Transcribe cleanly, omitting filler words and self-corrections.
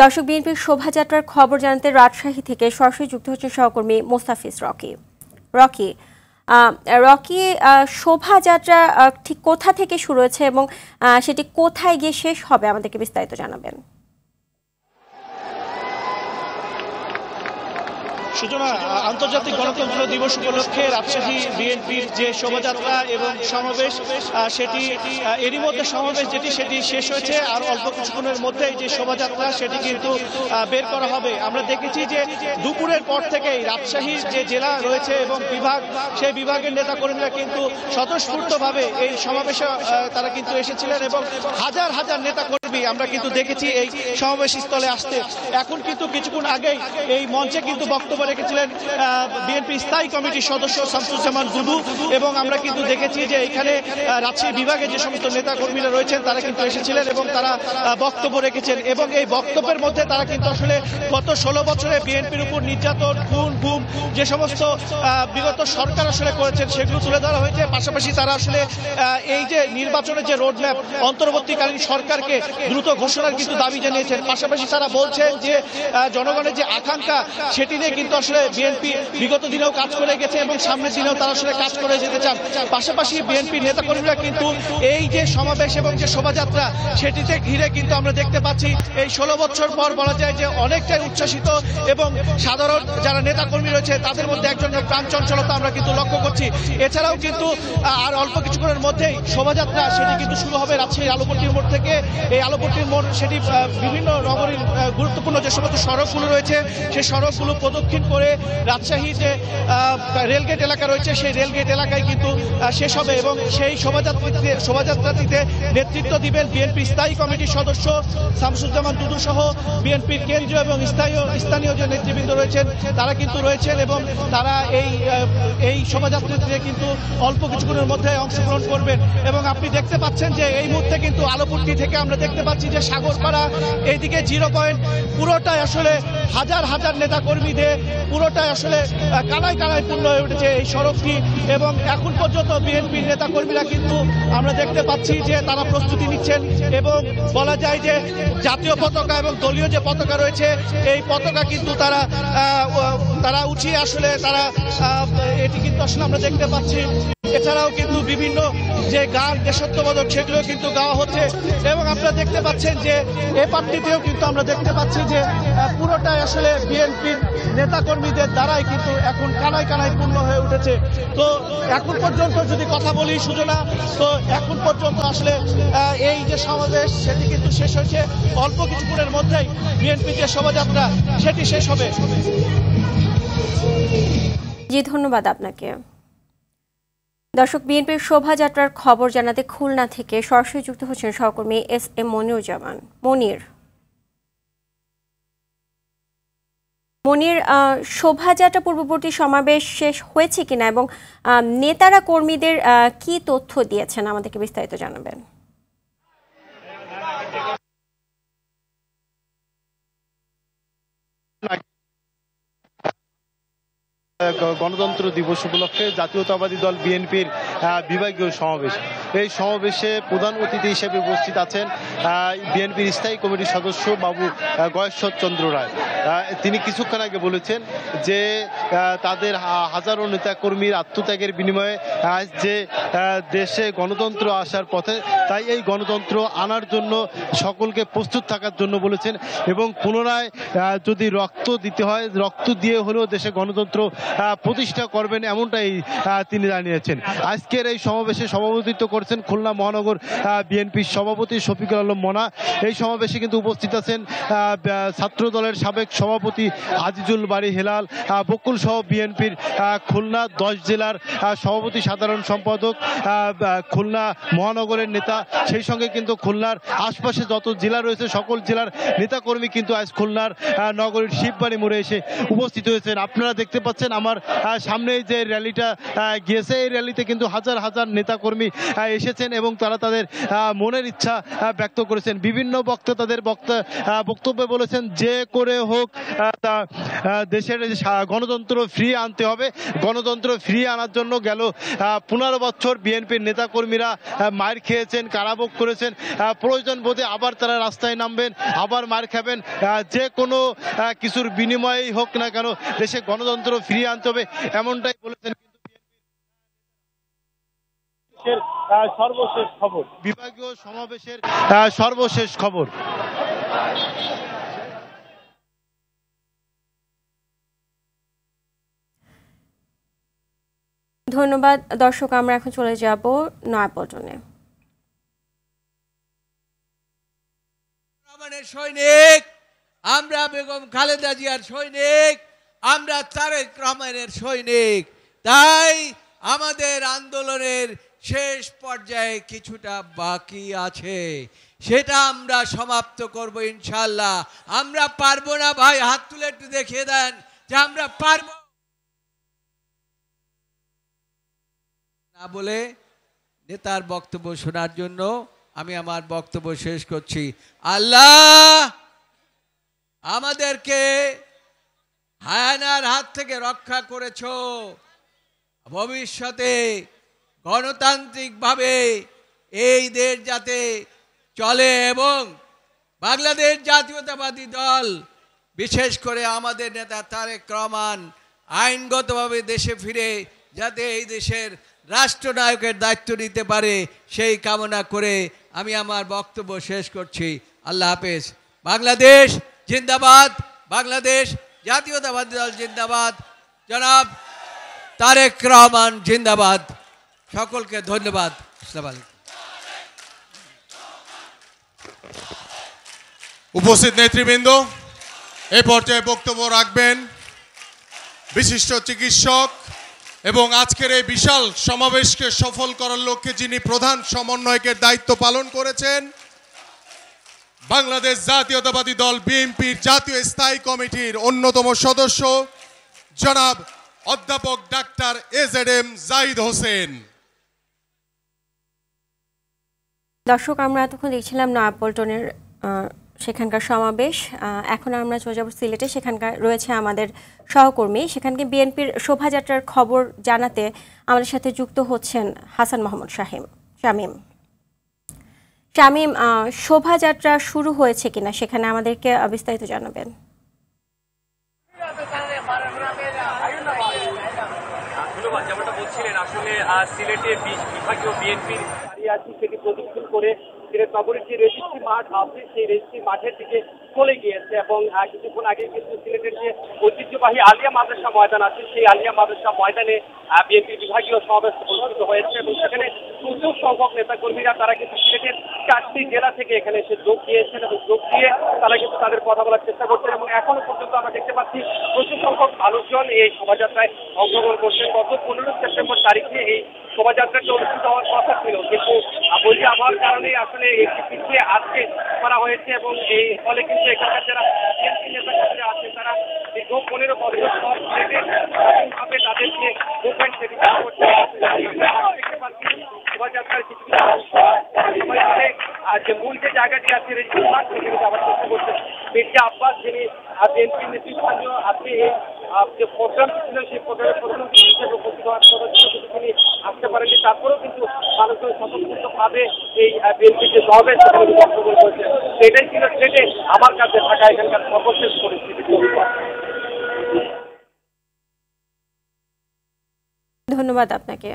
দর্শক, বিএনপির শোভাযাত্রার খবর জানাতে রাজশাহী থেকে সরাসরি যুক্ত হচ্ছেন সহকর্মী মোস্তাফিজ রকি। রকি, শোভাযাত্রা ঠিক কোথা থেকে শুরু হয়েছে এবং সেটি কোথায় গিয়ে শেষ হবে, আমাদেরকে বিস্তারিত জানাবেন। সূচনা, আন্তর্জাতিক গণতন্ত্র দিবস উপলক্ষে রাজশাহী বিএনপির যে শোভাযাত্রা এবং সমাবেশ, সেটি এরই মধ্যে সমাবেশ সেটি শেষ হয়েছে। আর অল্প কিছুক্ষণের মধ্যেই যে শোভাযাত্রা সেটি কিন্তু বের করা হবে। আমরা দেখেছি যে দুপুরের পর থেকেই রাজশাহীর যে জেলা রয়েছে এবং বিভাগ, সেই বিভাগের নেতাকর্মীরা কিন্তু স্বতঃস্ফূর্তভাবে এই সমাবেশে তারা কিন্তু এসেছিলেন এবং হাজার হাজার নেতাকর্মী আমরা কিন্তু দেখেছি এই সমাবেশ স্থলে আসতে। এখন কিন্তু কিছুক্ষণ আগেই এই মঞ্চে কিন্তু বক্তব্য রেখেছিলেন বিএনপি স্থায়ী কমিটির সদস্য শামসুজ্জামান দুদু, এবং আমরা কিন্তু দেখেছি যে এখানে রাজশাহী বিভাগে যে সমস্ত নেতা কর্মীরা রয়েছেন তারা কিন্তু এসেছিলেন এবং তারা বক্তব্য রেখেছেন। এবং এই বক্তব্যের মধ্যে তারা কিন্তু আসলে গত 16 বছরে বিএনপির উপর নির্যাতন, খুন, গুম যে সমস্ত বিগত সরকার আসলে করেছেন সেগুলো তুলে ধরা হয়েছে। পাশাপাশি তারা আসলে এই যে নির্বাচনের যে রোডম্যাপ, অন্তর্বর্তীকালীন সরকারকে দ্রুত ঘোষণার কিন্তু দাবি জানিয়েছেন। পাশাপাশি তারা বলছেন যে জনগণের যে আকাঙ্ক্ষা সেটি নিয়ে কিন্তু আসলে বিএনপি বিগত দিনেও কাজ করে গেছে এবং সামনের দিনেও তারা আসলে কাজ করে যেতে চান। পাশাপাশি বিএনপি নেতাকর্মীরা কিন্তু এই যে সমাবেশ এবং যে শোভাযাত্রা সেটিতে ঘিরে কিন্তু আমরা দেখতে পাচ্ছি এই 16 বছর পর বলা যায় যে অনেকটাই উচ্ছ্বাসিত, এবং সাধারণ যারা নেতাকর্মী রয়েছে তাদের মধ্যে একজন প্রাণ চঞ্চলতা আমরা কিন্তু লক্ষ্য করছি। এছাড়াও কিন্তু আর অল্প কিছুক্ষণের মধ্যেই শোভাযাত্রা সেটি কিন্তু শুরু হবে রাজশাহীর আলোপট্টির মোড় থেকে। এই আলোপট্টির মোড় সেটি বিভিন্ন নগরীর গুরুত্বপূর্ণ যে সমস্ত সড়কগুলো রয়েছে সেই সড়কগুলো প্রদক্ষিণ করে রাজশাহী যে রেলগেট এলাকা রয়েছে সেই রেলগেট এলাকায় কিন্তু শেষ হবে। এবং সেই শোভাযাত্রাটিতে নেতৃত্ব দিবেন বিএনপি স্থায়ী কমিটির সদস্য শামসুজ্জামান দুদু সহ বিএনপির কেন্দ্রীয় এবং স্থানীয় যে নেতৃবৃন্দ রয়েছেন তারা কিন্তু রয়েছেন, এবং তারা এই শোভাযাত্রাটিতে কিন্তু অল্প কিছুক্ষণের মধ্যে অংশগ্রহণ করবেন। এবং আপনি দেখতে পাচ্ছেন যে এই মুহূর্তে কিন্তু আলোপট্টি থেকে আমরা দেখতে পাচ্ছি যে সাগরপাড়া, এইদিকে 0 পয়েন্ট, পুরোটাই আসলে হাজার হাজার নেতা কর্মীদের পুরোটাই আসলে কানায় কানায় পূর্ণ হয়ে উঠেছে এই সড়কটি। এবং এখন পর্যন্ত বিএনপির নেতা কর্মীরা কিন্তু আমরা দেখতে পাচ্ছি যে তারা প্রস্তুতি নিচ্ছেন, এবং বলা যায় যে জাতীয় পতাকা এবং দলীয় যে পতাকা রয়েছে এই পতাকা কিন্তু তারা উঠিয়ে আসলে তারা এটি কিন্তু আসলে আমরা দেখতে পাচ্ছি। এছাড়াও কিন্তু বিভিন্ন যে গান, দেশাত্মবোধক, সেগুলো কিন্তু গাওয়া হচ্ছে। এবং আপনারা দেখতে পাচ্ছেন যে এ পার্টিতেও কিন্তু আমরা দেখতে পাচ্ছি যে পুরোটাই আসলে বিএনপির নেতাকর্মীদের দ্বারাই কিন্তু এখন কানায় কানায় পূর্ণ হয়ে উঠেছে। তো এখন পর্যন্ত যদি কথা বলি সূচনা, তো এখন পর্যন্ত আসলে এই যে সমাবেশ সেটি কিন্তু শেষ হয়েছে। অল্প কিছুক্ষণের মধ্যেই বিএনপি যে শোভাযাত্রা সেটি শেষ হবে। জি, ধন্যবাদ আপনাকে। দর্শক, বিএনপির শোভাযাত্রার খবর জানাতে খুলনা থেকে সরাসরি যুক্ত হচ্ছেন সহকর্মী SM মনিরুজ্জামান। মনির, শোভাযাত্রা পূর্ববর্তী সমাবেশ শেষ হয়েছে কিনা এবং নেতারা কর্মীদের কি তথ্য দিয়েছেন, আমাদেরকে বিস্তারিত জানাবেন। গণতন্ত্র দিবস উপলক্ষে জাতীয়তাবাদী দল বিএনপির বিভাগীয় সমাবেশ, এই সমাবেশে প্রধান অতিথি হিসেবে উপস্থিত আছেন বিএনপির স্থায়ী কমিটির সদস্য বাবু গয়েশ্বর চন্দ্র রায়। তিনি কিছুক্ষণ আগে বলেছেন যে তাদের হাজারো নেতাকর্মীর আত্মত্যাগের বিনিময়ে আজ যে দেশে গণতন্ত্র আসার পথে, তাই এই গণতন্ত্র আনার জন্য সকলকে প্রস্তুত থাকার জন্য বলেছেন, এবং পুনরায় যদি রক্ত দিতে হয় রক্ত দিয়ে হলেও দেশে গণতন্ত্র প্রতিষ্ঠা করবেন, এমনটাই তিনি জানিয়েছেন। আজকের এই সমাবেশে সভাপতিত্ব করেছেন খুলনা মহানগর বিএনপির সভাপতি শফিকুল আলম মনা। এই সমাবেশে কিন্তু উপস্থিত আছেন ছাত্র দলের সাবেক সভাপতি আজিজুল বাড়ি হেলাল, বকুল সহ বিএনপির খুলনা 10 জেলার সভাপতি সাধারণ সম্পাদক, খুলনা মহানগরের নেতা, সেই সঙ্গে কিন্তু খুলনার আশপাশে যত জেলা রয়েছে সকল জেলার নেতাকর্মী কিন্তু আজ খুলনার নগরীর শিববাড়ি মোড়ে এসে উপস্থিত হয়েছেন। আপনারা দেখতে পাচ্ছেন আমার সামনে যে র্যালিটা গিয়েছে, এই র্যালিতে কিন্তু হাজার হাজার নেতাকর্মী এসেছেন এবং তারা তাদের মনের ইচ্ছা ব্যক্ত করেছেন। বিভিন্ন বক্তা তাদের বক্তব্যে বলেছেন যে করে হোক দেশের গণতন্ত্র ফ্রি আনতে হবে। গণতন্ত্র ফ্রি আনার জন্য গেল 15 বছর বিএনপির নেতাকর্মীরা মার খেয়েছেন, কারাভোগ করেছেন, প্রয়োজন বোধে আবার তারা রাস্তায় নামবেন, আবার মার খাবেন, যে কোনো কিছুর বিনিময়েই হোক না কেন দেশে গণতন্ত্র ফিরিয়ে আনতে হবে, এমনটাই বলেছেন। সর্বশেষ খবর, বিভাগীয় সমাবেশের সর্বশেষ খবর। ধন্যবাদ দর্শক, আমরা এখন চলে যাব নয়াপল্টনে। সৈনিক আমরা, বেগম খালেদা জিয়ার সৈনিক আমরা, তারেক রহমানের সৈনিক। তাই আমাদের আন্দোলনের শেষ পর্যায়ে কিছুটা বাকি আছে, সেটা আমরা সমাপ্ত করব ইনশাআল্লাহ। আমরা পারবো না ভাই, হাত তুলে একটু দেখিয়ে দেন যে আমরা পারবো না বলে নেতার বক্তব্য শোনার জন্য আমি আমার বক্তব্য শেষ করছি। আল্লাহ আমাদেরকে হায়ানার হাত থেকে রক্ষা করেছো, ভবিষ্যতে গণতান্ত্রিকভাবে এই দেশ যাতে চলে এবং বাংলাদেশ জাতীয়তাবাদী দল বিশেষ করে আমাদের নেতা তারেক রহমান আইনগতভাবে দেশে ফিরে যাতে এই দেশের রাষ্ট্রনায়কের দায়িত্ব নিতে পারে, সেই কামনা করে আমি আমার বক্তব্য শেষ করছি। আল্লাহ হাফেজ। বাংলাদেশ জিন্দাবাদ, বাংলাদেশ জাতীয়তাবাদী দল জিন্দাবাদ, জনাব তারেক রহমান জিন্দাবাদ। সকলকে ধন্যবাদ। আসসালামু আলাইকুম। উপস্থিত নেতৃবৃন্দ, এই পর্যায়ে বক্তব্য রাখবেন বিশিষ্ট চিকিৎসক এবং আজকের এই বিশাল সমাবেশকে সফল করার লক্ষ্যে যিনি প্রধান সমন্বয়কের দায়িত্ব পালন করেছেন, বাংলাদেশ জাতীয়তাবাদী দল বিএনপির জাতীয় স্থায়ী কমিটির অন্যতম সদস্য জনাব অধ্যাপক ডাক্তার এজেডএম জাহিদ হোসেন। দর্শক, আমরা এতক্ষণ দেখছিলাম নয়াপল্টনের সেখানকার সমাবেশ। এখন আমরা চলে যাব সিলেটে, সেখানকার রয়েছে আমাদের সহকর্মী। সেখানকে বিএনপির শোভাযাত্রার খবর জানাতে আমাদের সাথে যুক্ত হচ্ছেন হাসান মোহাম্মদ শামীম। শোভাযাত্রা শুরু হয়েছে কিনা সেখানে আমাদেরকে বিস্তারিত জানাবেন। ধন্যবাদ। যেমনটা বলছিলেন, আসলে সিলেটের বিভাগীয় বিএনপির আছি সেটি প্রদক্ষিণ করে সিলেট নগরীর যে রেজিস্ট্রি মাঠ আছে সেই রেজিস্ট্রি মাঠের দিকে চলে গিয়েছে এবং কিছুক্ষণ আগে কিন্তু সিলেটের যে ঐতিহ্যবাহী আলিয়া মাদ্রাসা ময়দান আছে সেই আলিয়া মাদ্রাসা ময়দানে বিএনপির বিভাগীয় সমাবেশ অনুষ্ঠিত হয়েছে এবং সেখানে প্রচুর সংখ্যক নেতাকর্মীরা তারা কিন্তু সিলেটের 4টি জেলা থেকে এখানে এসে যোগ দিয়েছেন এবং যোগ দিয়ে তারা কিন্তু তাদের কথা বলার চেষ্টা করছেন এবং এখনো পর্যন্ত আমরা দেখতে পাচ্ছি প্রচুর সংখ্যক মানুষজন এই শোভাযাত্রায় অংশগ্রহণ করছেন। গত 15 সেপ্টেম্বর তারিখে এই শোভাযাত্রাটি অনুষ্ঠিত হওয়ার কথা ছিল, কিন্তু বৈরী আবহাওয়ার কারণে আসলে একটি পিছিয়ে আজকে করা হয়েছে এবং এই ফলে কিন্তু এখানকার যারা বিএনপি নেতাকর্মীরা আছেন তারা দীর্ঘ 15 বছর পর স্বাধীনভাবে তাদেরকে মুভমেন্ট করতে দেখতে পাচ্ছি শোভাযাত্রার কিছু যে মূল যে জায়গাটি আছে সেখানে যাওয়ার চেষ্টা করছেন মির্জা আব্বাস, যিনি বিএনপি নেতৃস্থানীয় আপনি এই যে প্রোগ্রাম ছিল সেই প্রোগ্রামের প্রধান হিসেবে উপস্থিত হওয়ার কথা ছিল, কিন্তু তিনি আসতে পারেননি। তারপরেও কিন্তু মানুষজন স্বতঃস্ফূর্তভাবে এই বিএনপির যে সমাবেশ সেখানে অংশগ্রহণ করেছে। সেটাই ছিল সিলেটে আমার কাছে থাকা এখানকার সর্বশেষ পরিস্থিতি। ধন্যবাদ আপনাকে।